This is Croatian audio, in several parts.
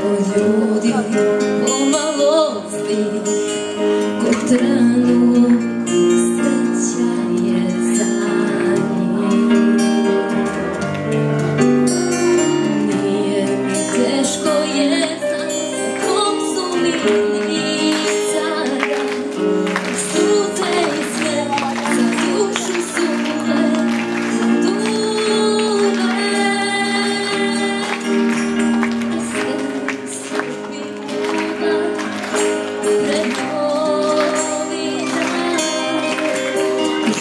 ljudi pomalosti kotranu, sreća je za njih. Nije mi teško jesam, sa kom su mi lica da suze i sve za dušu suve, za duve.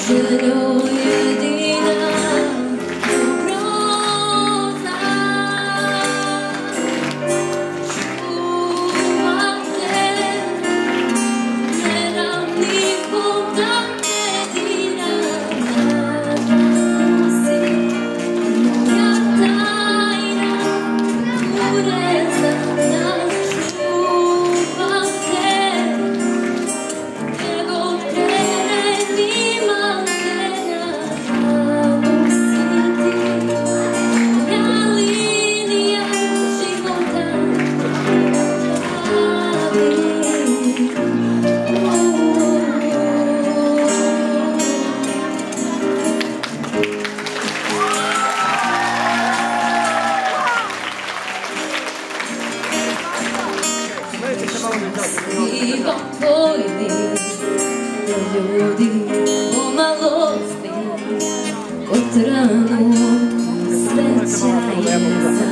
Željo jedina ugroza, čuvam te, ne dam nikom da me dira. Si moja tajna, urezana, čuvam te, nego Skrivam tvoj lik, da ljudi pomalosti kotranu, sreća je za